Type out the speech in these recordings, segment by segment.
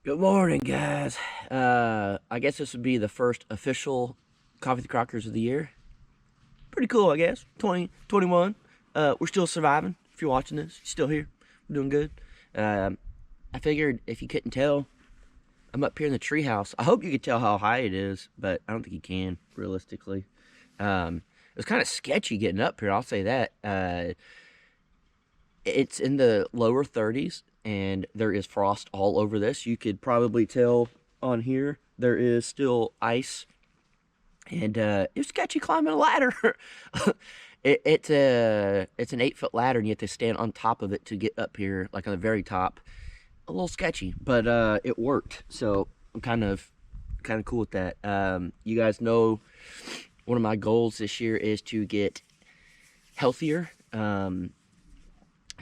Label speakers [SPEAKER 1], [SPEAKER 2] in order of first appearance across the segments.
[SPEAKER 1] Good morning, guys. I guess this would be the first official Coffee with the Crockers of the year. Pretty cool, I guess. 2021. We're still surviving. If you're watching this, you're still here. We're doing good. I figured if you couldn't tell, I'm up here in the treehouse. I hope you could tell how high it is, but I don't think you can, realistically. It was kind of sketchy getting up here, I'll say that. It's in the lower 30s, and there is frost all over this. You could probably tell on here there is still ice, and it's sketchy climbing a ladder. It's an 8-foot ladder, and you have to stand on top of it to get up here, like on the very top. A little sketchy, but it worked, so I'm kind of cool with that. You guys know one of my goals this year is to get healthier.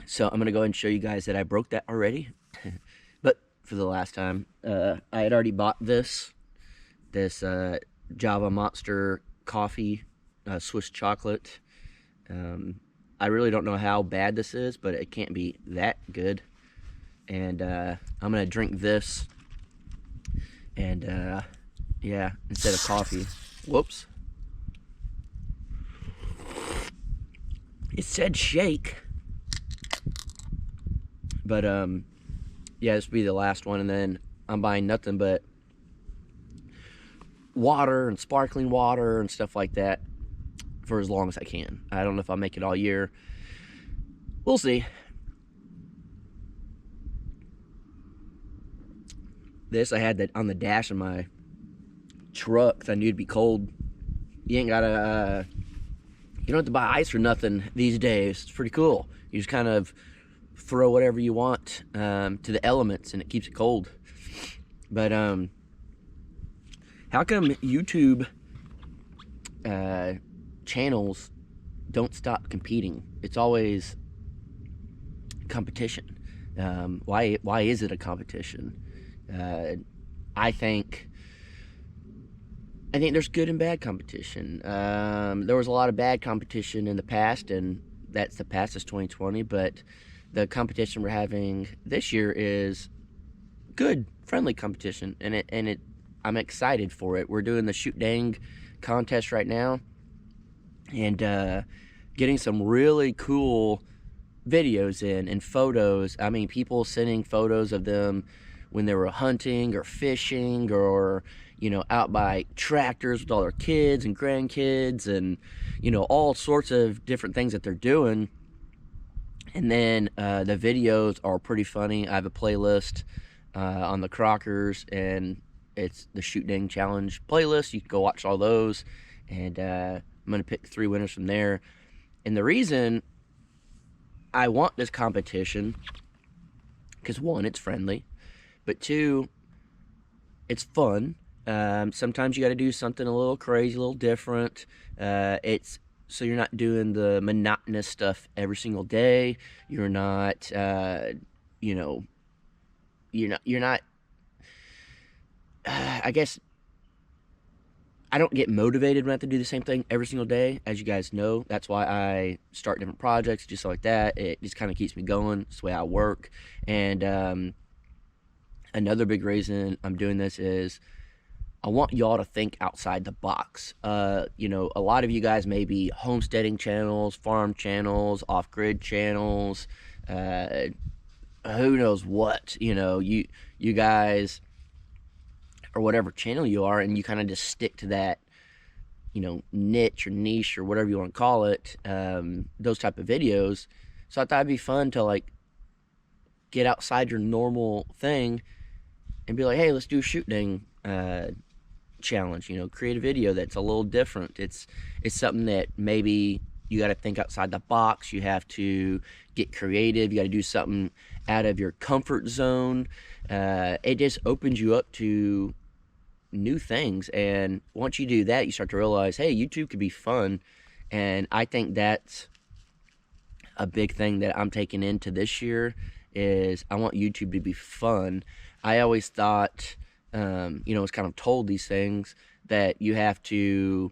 [SPEAKER 1] So I'm gonna go ahead and show you guys that I broke that already. But for the last time, I had already bought this Java Monster coffee, Swiss chocolate. I really don't know how bad this is, but it can't be that good. And I'm gonna drink this, and yeah, instead of coffee. Whoops. It said shake. But yeah, this will be the last one, and then I'm buying nothing but water and sparkling water and stuff like that for as long as I can. I don't know if I'll make it all year. We'll see. This I had that on the dash of my truck because I knew it'd be cold. You ain't gotta, you don't have to buy ice or nothing these days. It's pretty cool. You just kind of throw whatever you want to the elements, and it keeps it cold. But how come YouTube channels don't stop competing? It's always competition. Why is it a competition? I think there's good and bad competition. There was a lot of bad competition in the past, and that's the past is 2020, but the competition we're having this year is good, friendly competition, and I'm excited for it. We're doing the Shoot Dang contest right now, and getting some really cool videos in and photos. I mean, people sending photos of them when they were hunting or fishing, or out by tractors with all their kids and grandkids, and all sorts of different things that they're doing. And then the videos are pretty funny. I have a playlist on the Crockers, and it's the Shoot Dang Challenge playlist. You can go watch all those, and I'm going to pick 3 winners from there. And the reason I want this competition, because 1, it's friendly, but 2, it's fun. Sometimes you got to do something a little crazy, a little different. So you're not doing the monotonous stuff every single day. You're not, you're not. I guess I don't get motivated when I have to do the same thing every single day. As you guys know, that's why I start different projects, just like that. It just kind of keeps me going. It's the way I work. And another big reason I'm doing this is I want y'all to think outside the box. A lot of you guys may be homesteading channels, farm channels, off-grid channels, who knows what. You guys, or whatever channel you are, and you kind of just stick to that, niche or niche or whatever you want to call it, those type of videos. So I thought it'd be fun to get outside your normal thing and be like, hey, let's do a Shoot Dang challenge. Create a video that's a little different. It's something that maybe you got to think outside the box. You have to get creative. You got to do something out of your comfort zone. It just opens you up to new things, and once you do that, you start to realize, hey, YouTube could be fun. And I think that's a big thing that I'm taking into this year, is I want YouTube to be fun. I always thought, was kind of told these things that you have to,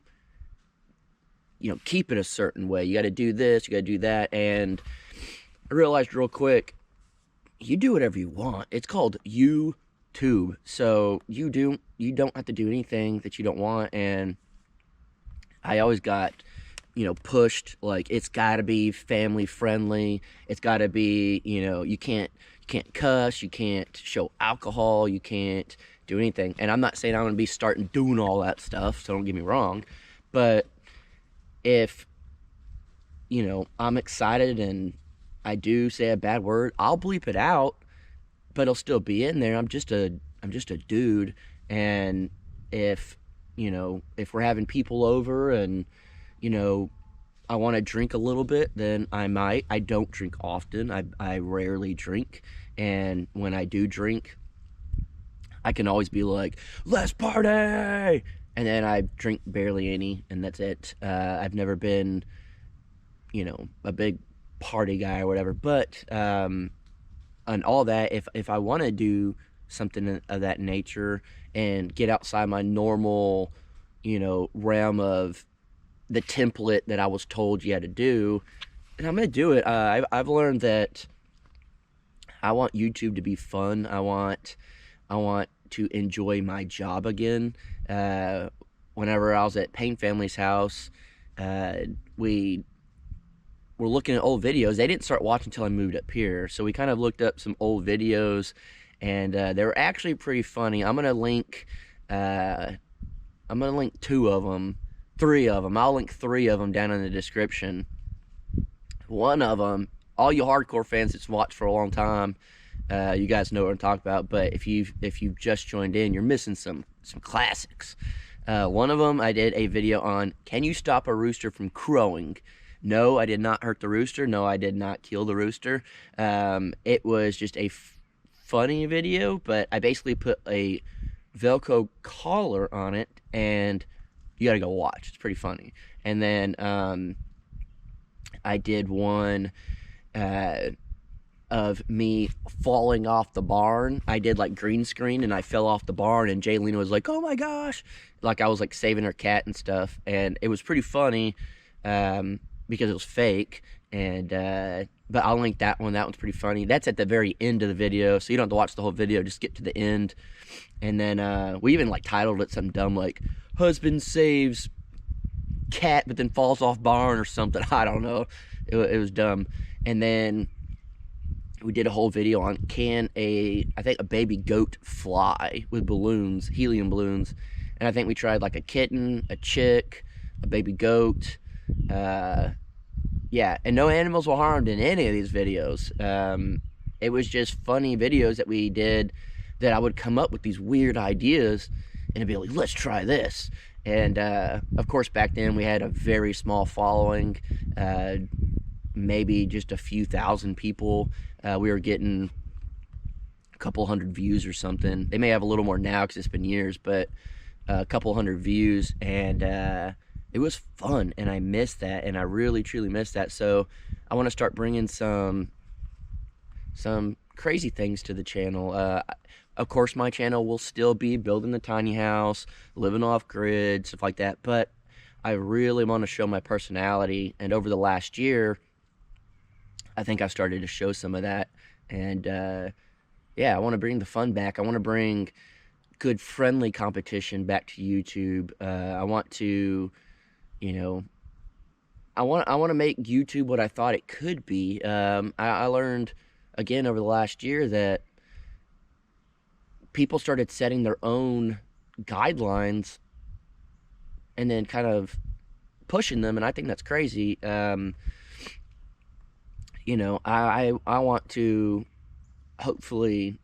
[SPEAKER 1] keep it a certain way. You got to do this, you got to do that. And I realized real quick, you do whatever you want. It's called YouTube. tube, so you don't have to do anything that you don't want. And I always got, pushed, like, it's got to be family friendly. It's got to be, you can't cuss, you can't show alcohol, you can't do anything. And I'm not saying I'm going to be starting doing all that stuff, so don't get me wrong. But if, I'm excited and I do say a bad word, I'll bleep it out, but it'll still be in there. I'm just a dude. And if, if we're having people over and, you know, I want to drink a little bit, then I might. I don't drink often. I rarely drink. And when I do drink, I can always be like, let's party! And then I drink barely any, and that's it. I've never been, a big party guy or whatever. But on all that, if I want to do something of that nature and get outside my normal, realm of the template that I was told you had to do, and I'm gonna do it. I've learned that I want YouTube to be fun. I want to enjoy my job again. Whenever I was at Payne Family's house, we were looking at old videos. They didn't start watching until I moved up here, so we kind of looked up some old videos, and they were actually pretty funny. I'm gonna link two of them, three of them. I'll link three of them down in the description. One of them, all you hardcore fans that's watched for a long time, you guys know what I'm talking about. But if you've just joined in, you're missing some classics. One of them, I did a video on, can you stop a rooster from crowing? No, I did not hurt the rooster. No, I did not kill the rooster. It was just a funny video, but I basically put a Velcro collar on it, and you gotta go watch. It's pretty funny. And then I did one of me falling off the barn. I did like green screen, and I fell off the barn, and Jaylena was like, oh my gosh, like I was like saving her cat and stuff. And it was pretty funny because it was fake. And but I'll link that one. That one's pretty funny. That's at the very end of the video, so you don't have to watch the whole video. Just get to the end. And then we even like titled it something dumb like husband saves cat but then falls off barn or something. I don't know. It was dumb. And then we did a whole video on, can a baby goat fly with balloons, helium balloons. And I think we tried like a kitten, a chick, a baby goat. Yeah, and no animals were harmed in any of these videos. It was just funny videos that we did, that I would come up with these weird ideas and be like, let's try this. And of course, back then we had a very small following, maybe just a few thousand people. We were getting a couple hundred views or something. They may have a little more now because it's been years, but a couple hundred views. And it was fun, and I miss that, and I really truly miss that. So I want to start bringing some crazy things to the channel. Of course, my channel will still be building the tiny house, living off grid, stuff like that, but I really want to show my personality. And over the last year, I think I've started to show some of that. And yeah, I want to bring the fun back. I want to bring good, friendly competition back to YouTube. I want to, I want to make YouTube what I thought it could be. I learned again over the last year that people started setting their own guidelines and then kind of pushing them, and I think that's crazy. I want to hopefully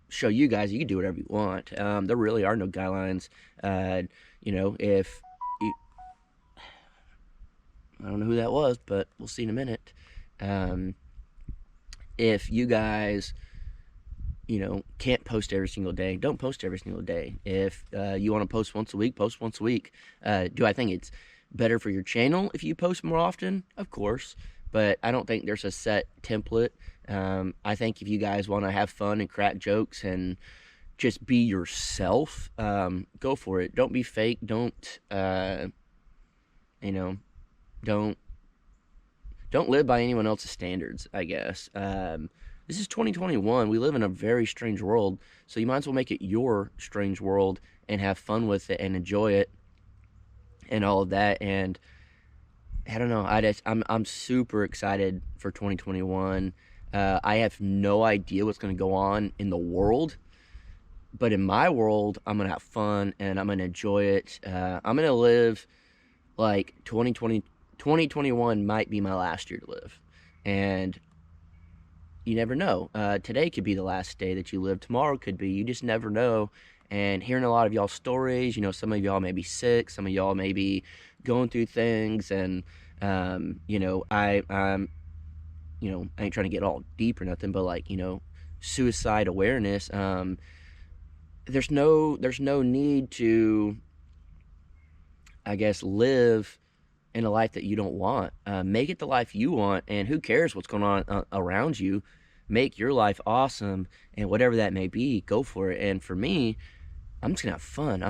[SPEAKER 1] show you guys you can do whatever you want. There really are no guidelines. If you, I don't know who that was, but we'll see in a minute. If you guys can't post every single day, don't post every single day. If you want to post once a week, post once a week. Do I think it's better for your channel if you post more often? Of course, but I don't think there's a set template. I think if you guys want to have fun and crack jokes and just be yourself, go for it. Don't be fake. Don't don't live by anyone else's standards, I guess. This is 2021. We live in a very strange world, so you might as well make it your strange world and have fun with it and enjoy it and all of that. And I don't know. I'm super excited for 2021. I have no idea what's going to go on in the world, but in my world, I'm gonna have fun and I'm gonna enjoy it. I'm gonna live like 2021 might be my last year to live, and you never know. Today could be the last day that you live. Tomorrow could be. You just never know. And hearing a lot of y'all stories, some of y'all may be sick, some of y'all may be going through things, and I ain't trying to get all deep or nothing, but like suicide awareness. There's no need to, I guess, live in a life that you don't want. Make it the life you want, and who cares what's going on around you. Make your life awesome, and whatever that may be, go for it. And for me, I'm just gonna have fun.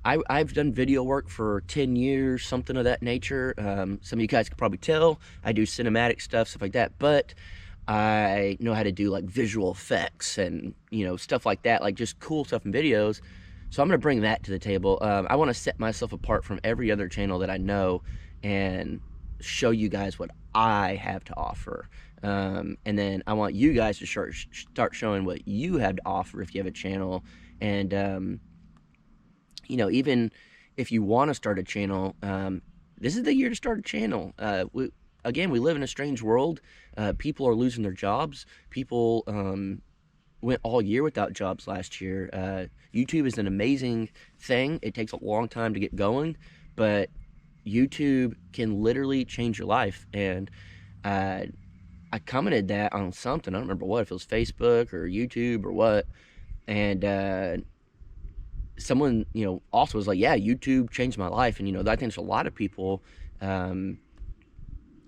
[SPEAKER 1] I've done video work for 10 years, something of that nature. Some of you guys could probably tell I do cinematic stuff like that, but I know how to do like visual effects and stuff like that, like just cool stuff in videos. So I'm gonna bring that to the table. I want to set myself apart from every other channel that I know and show you guys what I have to offer. And then I want you guys to start showing what you have to offer if you have a channel. And even if you want to start a channel, this is the year to start a channel. We live in a strange world. People are losing their jobs. People went all year without jobs last year. YouTube is an amazing thing. It takes a long time to get going, but YouTube can literally change your life. And I commented that on something. I don't remember what, if it was Facebook or YouTube or what. And someone, also was like, yeah, YouTube changed my life. And, I think there's a lot of people,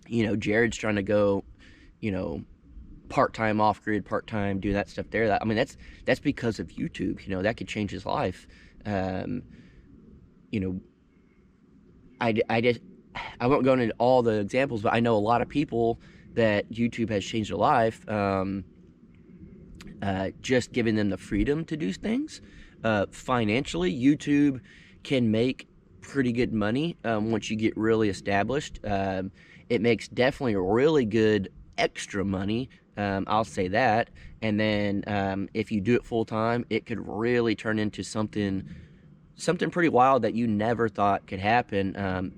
[SPEAKER 1] Jared's trying to go, part-time off-grid, part-time, do that stuff there. That's because of YouTube. That could change his life. I won't go into all the examples, but I know a lot of people that YouTube has changed their life, just giving them the freedom to do things. Financially, YouTube can make pretty good money once you get really established. It makes definitely really good extra money, I'll say that. And then if you do it full time, it could really turn into something pretty wild that you never thought could happen.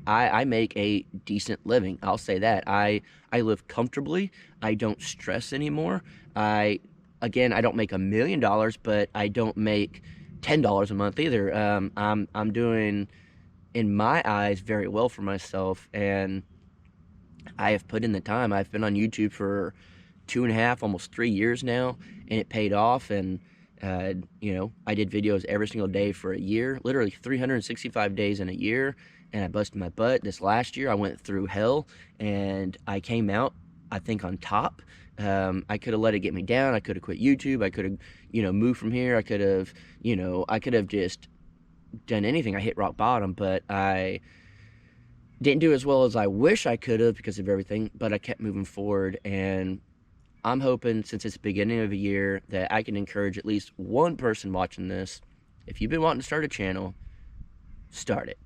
[SPEAKER 1] I make a decent living, I'll say that. I live comfortably. I don't stress anymore. I don't make $1 million, but I don't make $10 a month either. I'm doing, in my eyes, very well for myself, and I have put in the time. I've been on YouTube for 2.5, almost 3 years now, and it paid off. And I did videos every single day for a year, literally 365 days in a year, and I busted my butt. This last year, I went through hell, and I came out, I think, on top. I could have let it get me down. I could have quit YouTube. I could have, moved from here. I could have just done anything. I hit rock bottom, but I didn't do as well as I wish I could have because of everything, but I kept moving forward. And I'm hoping, since it's the beginning of the year, that I can encourage at least one person watching this. If you've been wanting to start a channel, start it.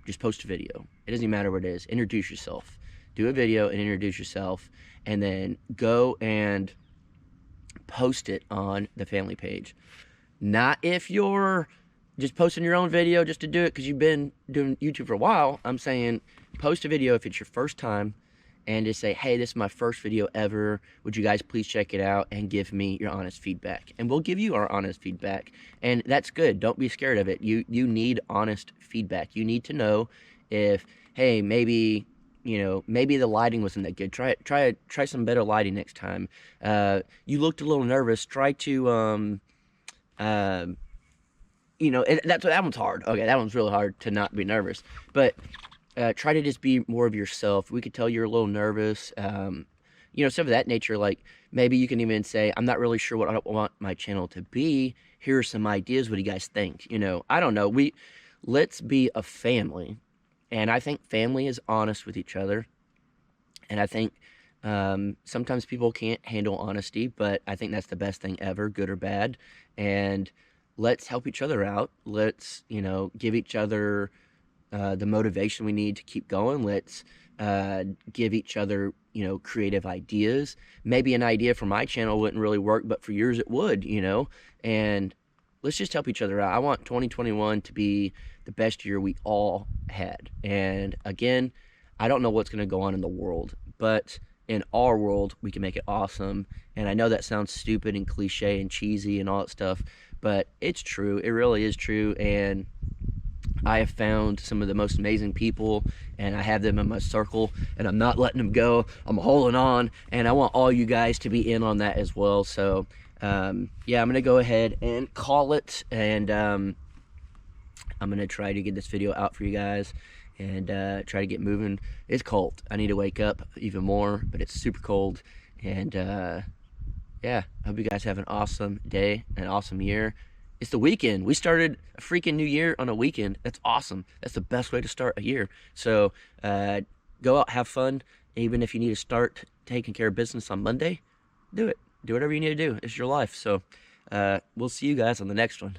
[SPEAKER 1] Just post a video. It doesn't even matter what it is. Introduce yourself. Do a video and introduce yourself, and then go and post it on the family page. Not if you're just posting your own video just to do it because you've been doing YouTube for a while. I'm saying post a video if it's your first time, and just say, hey, this is my first video ever. Would you guys please check it out and give me your honest feedback? And we'll give you our honest feedback. And that's good. Don't be scared of it. You need honest feedback. You need to know if, hey, maybe the lighting wasn't that good. Try some better lighting next time. You looked a little nervous. Try to, that one's hard. Okay, that one's really hard to not be nervous. But try to just be more of yourself. We could tell you're a little nervous. Stuff of that nature. Like, maybe you can even say, I'm not really sure what I want my channel to be. Here are some ideas. What do you guys think? I don't know. Let's be a family. And I think family is honest with each other. And I think Sometimes people can't handle honesty, but I think that's the best thing ever, good or bad. And let's help each other out. Let's, give each other the motivation we need to keep going. Let's give each other, creative ideas. Maybe an idea for my channel wouldn't really work, but for yours it would, and let's just help each other out. I want 2021 to be the best year we all had. And again, I don't know what's going to go on in the world, but in our world, we can make it awesome. And I know that sounds stupid and cliche and cheesy and all that stuff, but it's true. It really is true. And I have found some of the most amazing people, and I have them in my circle, and I'm not letting them go. I'm holding on, and I want all you guys to be in on that as well. So, yeah, I'm going to go ahead and call it, and I'm going to try to get this video out for you guys and try to get moving. It's cold. I need to wake up even more, but it's super cold. And, yeah, I hope you guys have an awesome day, an awesome year. It's the weekend. We started a freaking new year on a weekend. That's awesome. That's the best way to start a year. So go out, have fun. Even if you need to start taking care of business on Monday, do it. Do whatever you need to do. It's your life. So we'll see you guys on the next one.